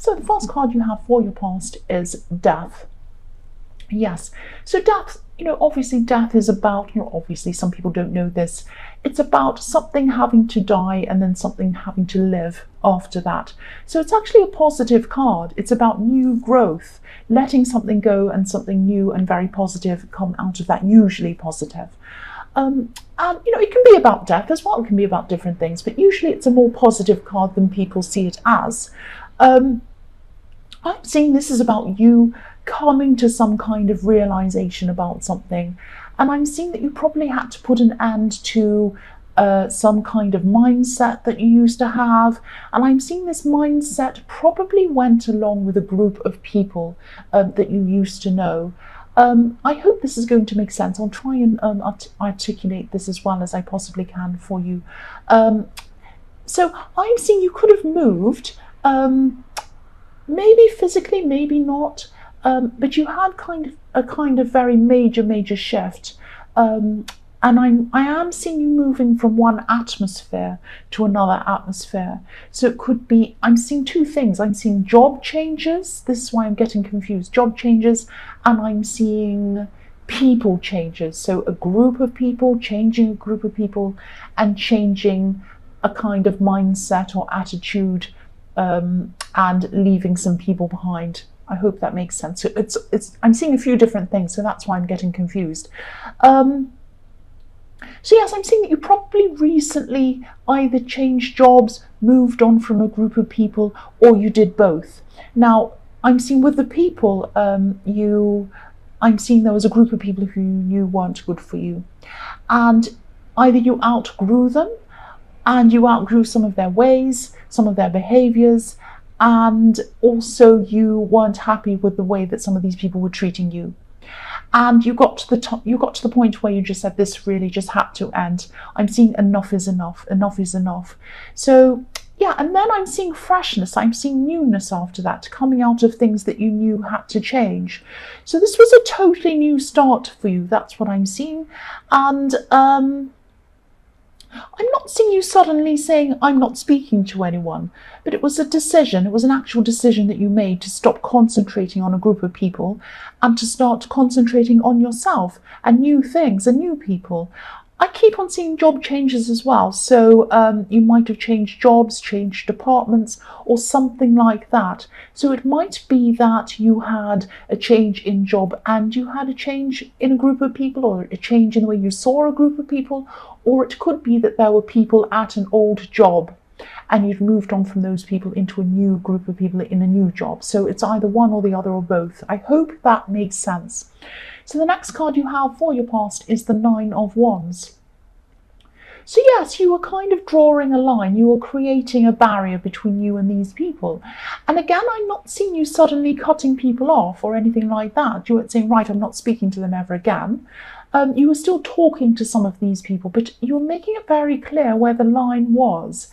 So the first card you have for your past is death. Yes, so death, obviously death is about, obviously some people don't know this, it's about something having to die and then something having to live after that. So it's actually a positive card. It's about new growth, letting something go and something new and very positive come out of that, usually positive. And it can be about death as well, it can be about different things, but usually it's a more positive card than people see it as. I'm seeing this is about you coming to some kind of realization about something, and I'm seeing that you probably had to put an end to some kind of mindset that you used to have, and I'm seeing this mindset probably went along with a group of people that you used to know. I hope this is going to make sense. I'll try and articulate this as well as I possibly can for you. So I'm seeing you could have moved, maybe physically, maybe not, but you had a kind of very major shift. And I am seeing you moving from one atmosphere to another atmosphere. So it could be, I'm seeing two things. I'm seeing job changes. This is why I'm getting confused. Job changes, and I'm seeing people changes. So a group of people, changing a group of people, and changing a kind of mindset or attitude, and leaving some people behind. I hope that makes sense. So I'm seeing a few different things, so that's why I'm getting confused. So yes, I'm seeing that you probably recently either changed jobs, moved on from a group of people, or you did both. Now, I'm seeing with the people, I'm seeing there was a group of people who you knew weren't good for you. And either you outgrew them, and you outgrew some of their ways, some of their behaviours, and also you weren't happy with the way that some of these people were treating you. And you got to the point where you just said, this really just had to end. I'm seeing enough is enough, enough is enough. So yeah, and then I'm seeing freshness, I'm seeing newness after that, coming out of things that you knew had to change. So this was a totally new start for you, that's what I'm seeing. And I'm not seeing you suddenly saying, I'm not speaking to anyone, but it was a decision, it was an actual decision that you made to stop concentrating on a group of people and to start concentrating on yourself and new things and new people. I keep on seeing job changes as well, so you might have changed jobs, changed departments, or something like that. So it might be that you had a change in job and you had a change in a group of people, or a change in the way you saw a group of people, or it could be that there were people at an old job and you'd moved on from those people into a new group of people in a new job. So it's either one or the other or both. I hope that makes sense. So the next card you have for your past is the Nine of Wands. So yes, you were kind of drawing a line, you were creating a barrier between you and these people. And again, I'm not seeing you suddenly cutting people off or anything like that. You weren't saying, right, I'm not speaking to them ever again. You were still talking to some of these people, but you were making it very clear where the line was.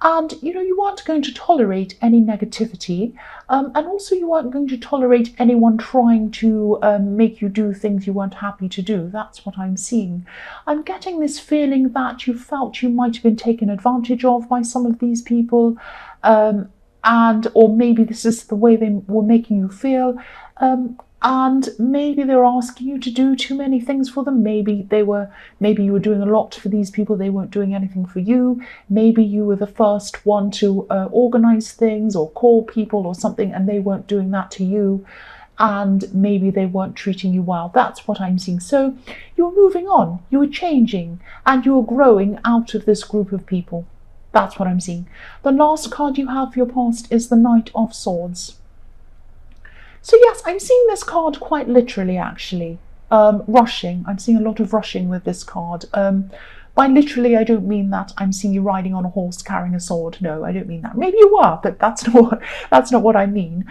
And, you weren't going to tolerate any negativity. And also you weren't going to tolerate anyone trying to make you do things you weren't happy to do. That's what I'm seeing. I'm getting this feeling that you felt you might have been taken advantage of by some of these people. Or maybe this is the way they were making you feel. And maybe they were asking you to do too many things for them. Maybe you were doing a lot for these people, they weren't doing anything for you. Maybe you were the first one to organize things or call people or something, and they weren't doing that to you. And maybe they weren't treating you well. That's what I'm seeing. So you were moving on, you were changing, and you were growing out of this group of people. That's what I'm seeing. The last card you have for your past is the Knight of Swords. So yes, I'm seeing this card quite literally, actually. Rushing. I'm seeing a lot of rushing with this card. By literally, I don't mean that I'm seeing you riding on a horse carrying a sword. No, I don't mean that. Maybe you were, but that's not what I mean.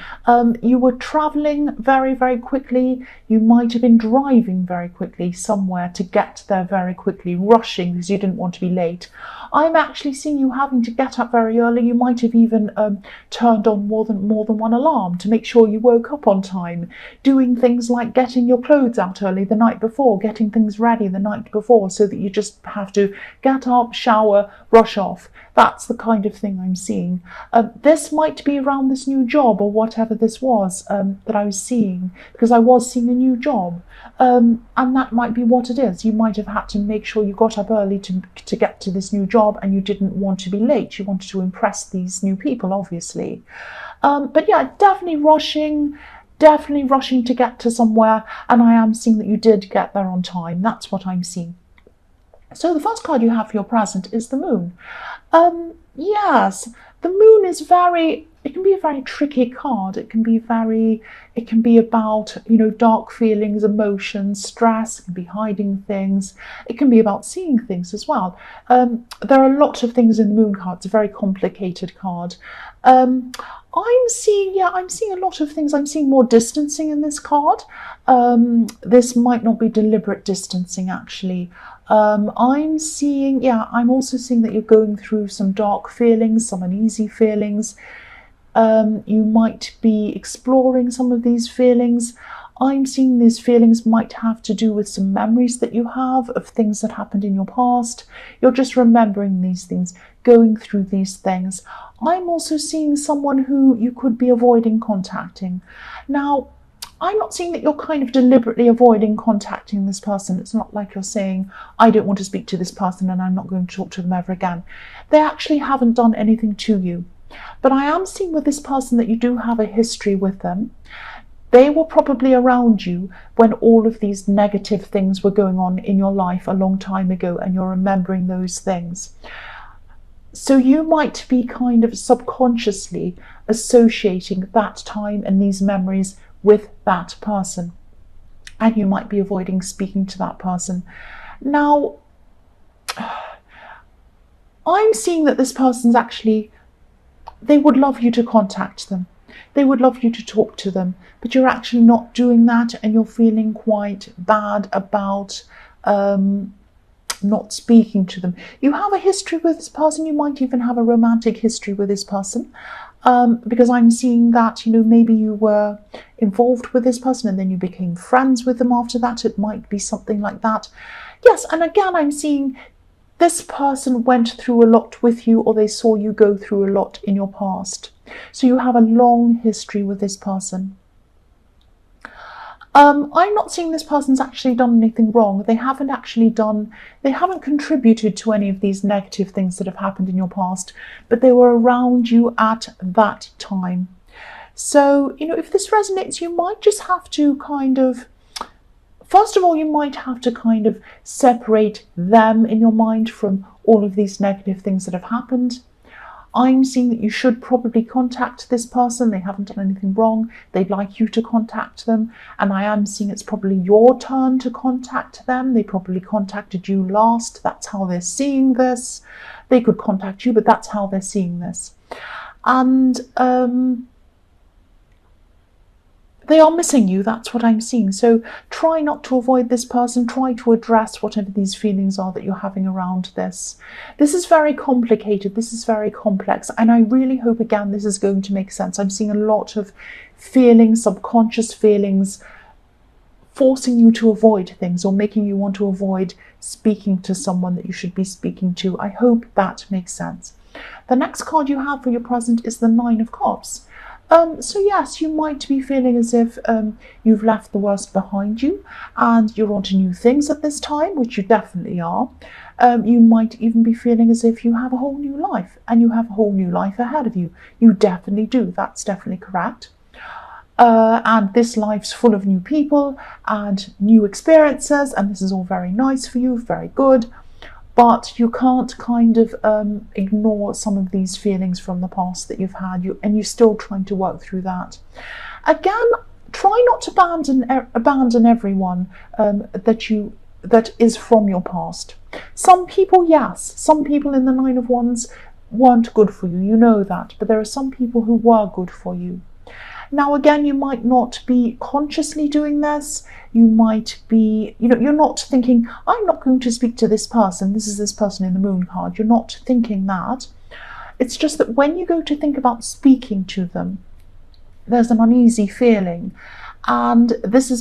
You were travelling very, very quickly. You might have been driving very quickly somewhere to get there very quickly, rushing because you didn't want to be late. I'm actually seeing you having to get up very early. You might have even turned on more than one alarm to make sure you woke up on time, doing things like getting your clothes out early the night before, getting things ready the night before so that you just have have to get up, shower, rush off. That's the kind of thing I'm seeing. This might be around this new job or whatever this was that I was seeing, because I was seeing a new job. And that might be what it is. You might have had to make sure you got up early to get to this new job, and you didn't want to be late. You wanted to impress these new people, obviously. But yeah, definitely rushing to get to somewhere, and I am seeing that you did get there on time. That's what I'm seeing. So the first card you have for your present is the moon. Yes, the moon is it can be a very tricky card. It can be about, dark feelings, emotions, stress. It can be hiding things. It can be about seeing things as well. There are a lot of things in the moon card. It's a very complicated card. I'm seeing a lot of things. I'm seeing more distancing in this card. This might not be deliberate distancing, actually. I'm also seeing that you're going through some dark feelings, some uneasy feelings. You might be exploring some of these feelings. I'm seeing these feelings might have to do with some memories that you have of things that happened in your past. You're just remembering these things, going through these things. I'm also seeing someone who you could be avoiding contacting. Now, I'm not seeing that you're kind of deliberately avoiding contacting this person. It's not like you're saying, I don't want to speak to this person and I'm not going to talk to them ever again. They actually haven't done anything to you. But I am seeing with this person that you do have a history with them. They were probably around you when all of these negative things were going on in your life a long time ago, and you're remembering those things. So you might be kind of subconsciously associating that time and these memories with that person, and you might be avoiding speaking to that person. Now, I'm seeing that this person's actually, they would love you to contact them. They would love you to talk to them, but you're actually not doing that, and you're feeling quite bad about not speaking to them. You have a history with this person. You might even have a romantic history with this person, because I'm seeing that, maybe you were involved with this person and then you became friends with them after that. It might be something like that. Yes, and again, I'm seeing this person went through a lot with you, or they saw you go through a lot in your past. So you have a long history with this person. I'm not seeing this person's actually done anything wrong. They haven't contributed to any of these negative things that have happened in your past, but they were around you at that time. So, if this resonates, you might just have to first of all, you might have to separate them in your mind from all of these negative things that have happened. I'm seeing that you should probably contact this person. They haven't done anything wrong. They'd like you to contact them. And I am seeing it's probably your turn to contact them. They probably contacted you last. That's how they're seeing this. They could contact you, but that's how they're seeing this. And they are missing you. That's what I'm seeing. So try not to avoid this person. Try to address whatever these feelings are that you're having around this. This is very complicated. This is very complex. And I really hope, again, this is going to make sense. I'm seeing a lot of feelings, subconscious feelings, forcing you to avoid things or making you want to avoid speaking to someone that you should be speaking to. I hope that makes sense. The next card you have for your present is the Nine of Cups. So yes, you might be feeling as if you've left the worst behind you and you're on to new things at this time, which you definitely are. You might even be feeling as if you have a whole new life, and you have a whole new life ahead of you. You definitely do. That's definitely correct. And this life's full of new people and new experiences, and this is all very nice for you, very good. But you can't ignore some of these feelings from the past that you've had, and you're still trying to work through that. Again, try not to abandon everyone that is from your past. Some people, yes, some people in the Nine of Wands weren't good for you, you know that, but there are some people who were good for you. Now, again, you might not be consciously doing this. You might be, you're not thinking, I'm not going to speak to this person. This is this person in the Moon card. You're not thinking that. It's just that when you go to think about speaking to them, there's an uneasy feeling. And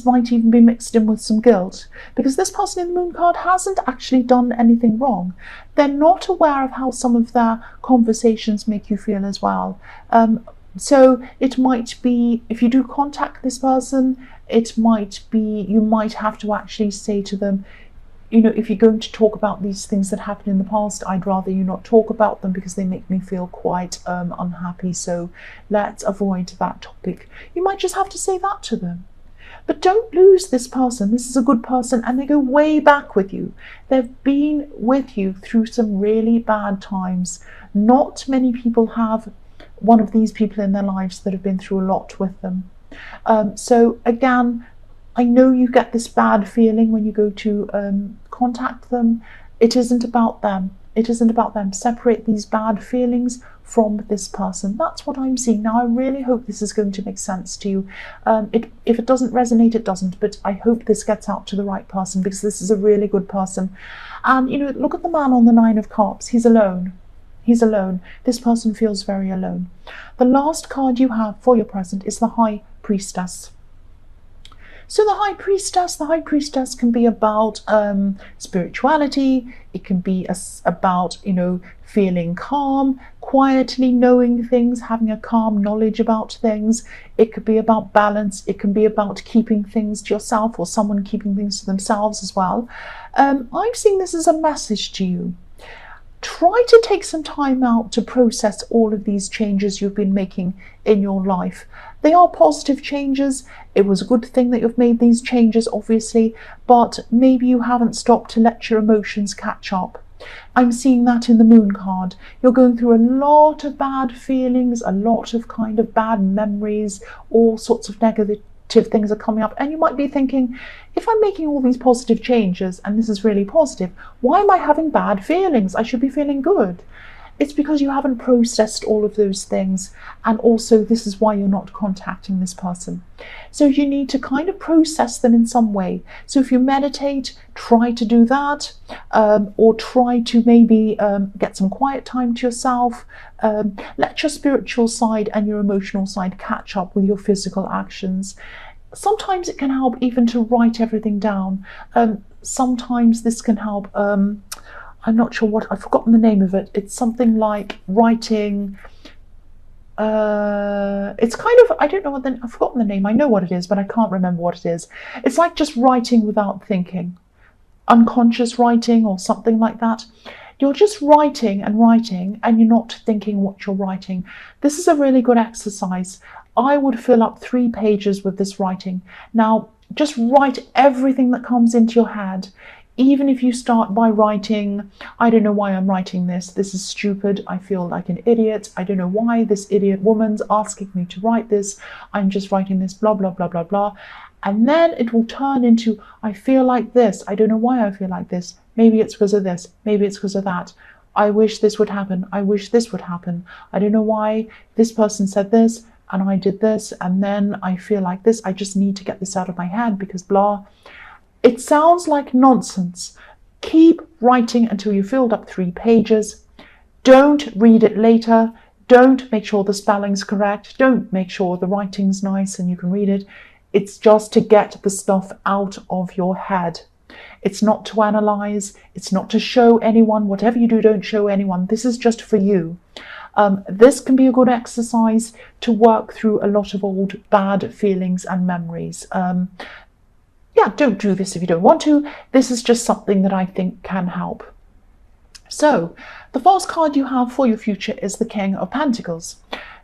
might even be mixed in with some guilt, because this person in the moon card hasn't actually done anything wrong. They're not aware of how some of their conversations make you feel as well. So it might be, if you do contact this person, it might be, you might have to actually say to them, you know, if you're going to talk about these things that happened in the past, I'd rather you not talk about them because they make me feel quite unhappy. So let's avoid that topic. You might just have to say that to them. But don't lose this person. This is a good person, and they go way back with you. They've been with you through some really bad times. Not many people have one of these people in their lives that have been through a lot with them. So again, I know you get this bad feeling when you go to contact them. It isn't about them. It isn't about them. Separate these bad feelings from this person. That's what I'm seeing. Now, I really hope this is going to make sense to you. If it doesn't resonate, it doesn't. But I hope this gets out to the right person, because this is a really good person. And, you know, look at the man on the 9 of Cups. He's alone. He's alone. This person feels very alone. The last card you have for your present is the High Priestess. So the High Priestess can be about spirituality. It can be about, you know, feeling calm, quietly knowing things, having a calm knowledge about things. It could be about balance. It can be about keeping things to yourself, or someone keeping things to themselves as well. I'm seeing this as a message to you. Try to take some time out to process all of these changes you've been making in your life. They are positive changes. It was a good thing that you've made these changes, obviously, but maybe you haven't stopped to let your emotions catch up. I'm seeing that in the Moon card. You're going through a lot of bad feelings, a lot of kind of bad memories, all sorts of negative things are coming up, and you might be thinking, if I'm making all these positive changes and this is really positive, why am I having bad feelings? I should be feeling good. It's because you haven't processed all of those things, and also this is why you're not contacting this person. So you need to kind of process them in some way. So if you meditate, try to do that, or try to maybe get some quiet time to yourself. Let your spiritual side and your emotional side catch up with your physical actions. Sometimes it can help even to write everything down. Sometimes this can help. I'm not sure what, I've forgotten the name of it. It's something like writing. It's kind of, I don't know what I've forgotten the name. I know what it is, but I can't remember what it is. It's like just writing without thinking. Unconscious writing or something like that. You're just writing, and you're not thinking what you're writing. This is a really good exercise. I would fill up 3 pages with this writing. Now, just write everything that comes into your head. Even if you start by writing, I don't know why I'm writing this. This is stupid. I feel like an idiot. I don't know why this idiot woman's asking me to write this. I'm just writing this, blah, blah, blah, blah, blah. And then it will turn into, I feel like this. I don't know why I feel like this. Maybe it's because of this. Maybe it's because of that. I wish this would happen. I wish this would happen. I don't know why this person said this and I did this, and then I feel like this. I just need to get this out of my head because blah. It sounds like nonsense. Keep writing until you filled up 3 pages. Don't read it later. Don't make sure the spelling's correct. Don't make sure the writing's nice and you can read it. It's just to get the stuff out of your head. It's not to analyze. It's not to show anyone. Whatever you do, don't show anyone. This is just for you. This can be a good exercise to work through a lot of old bad feelings and memories. Yeah, don't do this if you don't want to. This is just something that I think can help. So, the first card you have for your future is the King of Pentacles.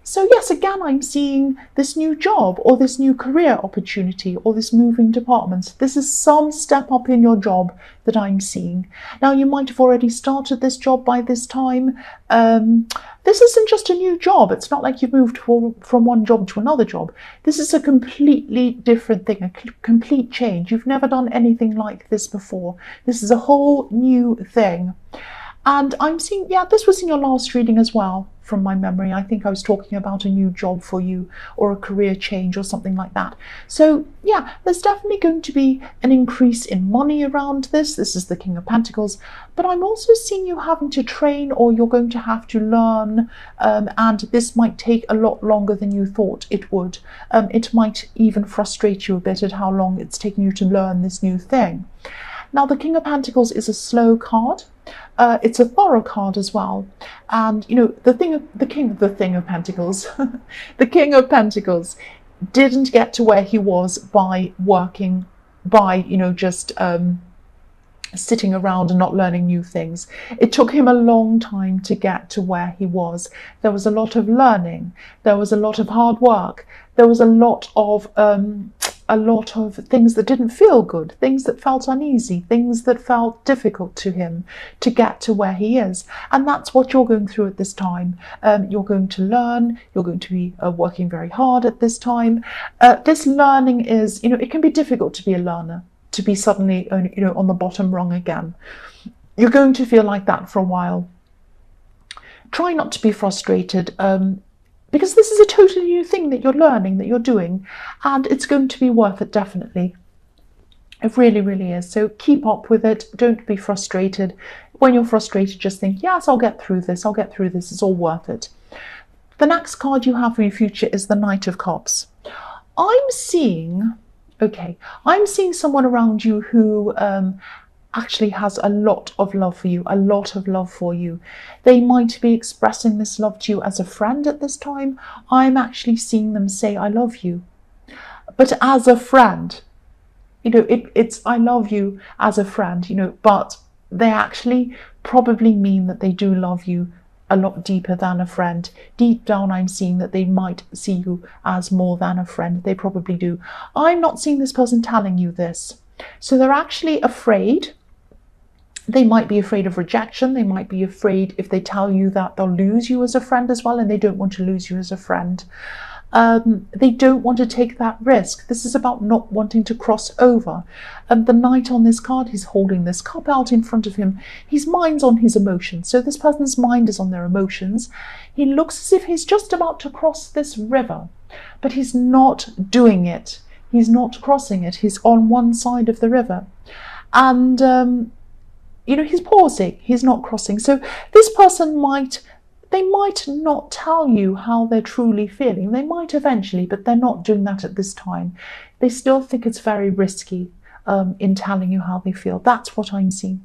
So yes, again, I'm seeing this new job or this new career opportunity or this moving departments. This is some step up in your job that I'm seeing. Now, you might have already started this job by this time. This isn't just a new job. It's not like you've moved from one job to another job. This is a completely different thing, a complete change. You've never done anything like this before. This is a whole new thing. And I'm seeing, yeah, this was in your last reading as well, from my memory. I think I was talking about a new job for you or a career change or something like that. So yeah, there's definitely going to be an increase in money around this. This is the King of Pentacles. But I'm also seeing you having to train, or you're going to have to learn, and this might take a lot longer than you thought it would. It might even frustrate you a bit at how long it's taking you to learn this new thing. Now, the King of Pentacles is a slow card. It's a thorough card as well. And, you know, the King of Pentacles, the King of Pentacles didn't get to where he was by working, by, you know, just sitting around and not learning new things. It took him a long time to get to where he was. There was a lot of learning. There was a lot of hard work. There was a lot of things that didn't feel good, things that felt uneasy, things that felt difficult to him to get to where he is. And that's what you're going through at this time. You're going to learn, you're going to be working very hard at this time. This learning is, you know, it can be difficult to be a learner, to be suddenly, you know, on the bottom rung again. You're going to feel like that for a while. Try not to be frustrated, because this is a totally new thing that you're learning, that you're doing, and it's going to be worth it, definitely. It really, really is. So keep up with it. Don't be frustrated. When you're frustrated, just think, yes, I'll get through this. I'll get through this. It's all worth it. The next card you have for your future is the Knight of Cups. I'm seeing someone around you who actually has a lot of love for you, They might be expressing this love to you as a friend at this time. I'm actually seeing them say, I love you. But as a friend, you know, it's I love you as a friend, you know, but they actually probably mean that they do love you a lot deeper than a friend. Deep down, I'm seeing that they might see you as more than a friend. They probably do. I'm not seeing this person telling you this. So they're actually afraid. They might be afraid of rejection. They might be afraid if they tell you that they'll lose you as a friend as well, and they don't want to lose you as a friend. They don't want to take that risk. This is about not wanting to cross over. The Knight on this card, he's holding this cup out in front of him. His mind's on his emotions. So this person's mind is on their emotions. He looks as if he's just about to cross this river, but he's not doing it. He's not crossing it. He's on one side of the river. And you know, he's pausing, he's not crossing. So this person might not tell you how they're truly feeling. They might eventually, but they're not doing that at this time. They still think it's very risky in telling you how they feel. That's what I'm seeing.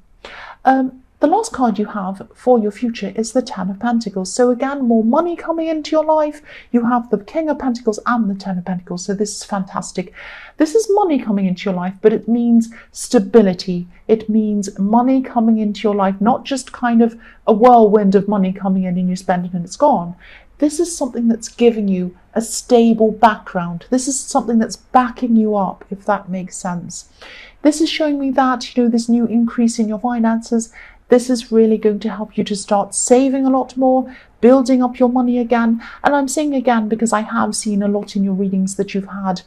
The last card you have for your future is the Ten of Pentacles. So again, more money coming into your life. You have the King of Pentacles and the Ten of Pentacles. So this is fantastic. This is money coming into your life, but it means stability. It means money coming into your life, not just kind of a whirlwind of money coming in and you spend it and it's gone. This is something that's giving you a stable background. This is something that's backing you up, if that makes sense. This is showing me that, you know, this new increase in your finances, this is really going to help you to start saving a lot more, building up your money again. And I'm saying again because I have seen a lot in your readings that you've had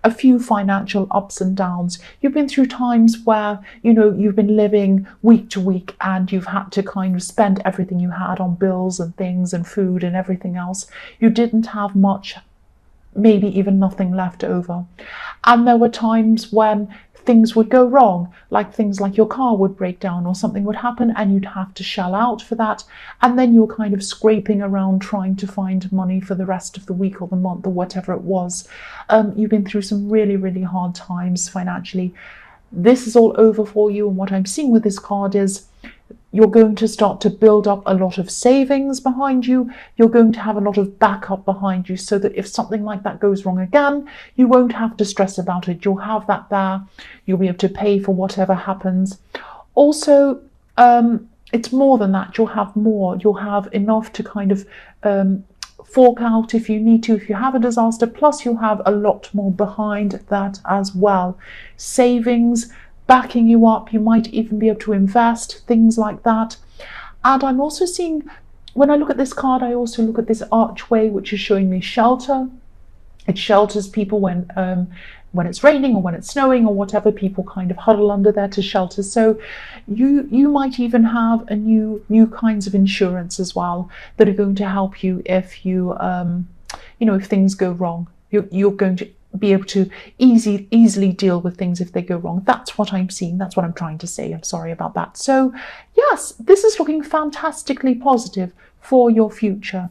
a few financial ups and downs. You've been through times where, you know, you've been living week to week and you've had to kind of spend everything you had on bills and things and food and everything else. You didn't have much, maybe even nothing left over. And there were times when things would go wrong, like things like your car would break down or something would happen and you'd have to shell out for that. And then you're kind of scraping around trying to find money for the rest of the week or the month or whatever it was. You've been through some really, really hard times financially. This is all over for you. And what I'm seeing with this card is you're going to start to build up a lot of savings behind you. You're going to have a lot of backup behind you so that if something like that goes wrong again, you won't have to stress about it. You'll have that there. You'll be able to pay for whatever happens. Also, it's more than that. You'll have more. You'll have enough to kind of fork out if you need to, if you have a disaster. Plus, you'll have a lot more behind that as well. Savings, backing you up. You might even be able to invest, things like that. And I'm also seeing, when I look at this card, I also look at this archway, which is showing me shelter. It shelters people when it's raining or when it's snowing or whatever. People kind of huddle under there to shelter. So you might even have a new kinds of insurance as well that are going to help you if you if things go wrong. You're going to be able to easily deal with things if they go wrong. That's what I'm seeing. That's what I'm trying to say. I'm sorry about that. So yes, this is looking fantastically positive for your future.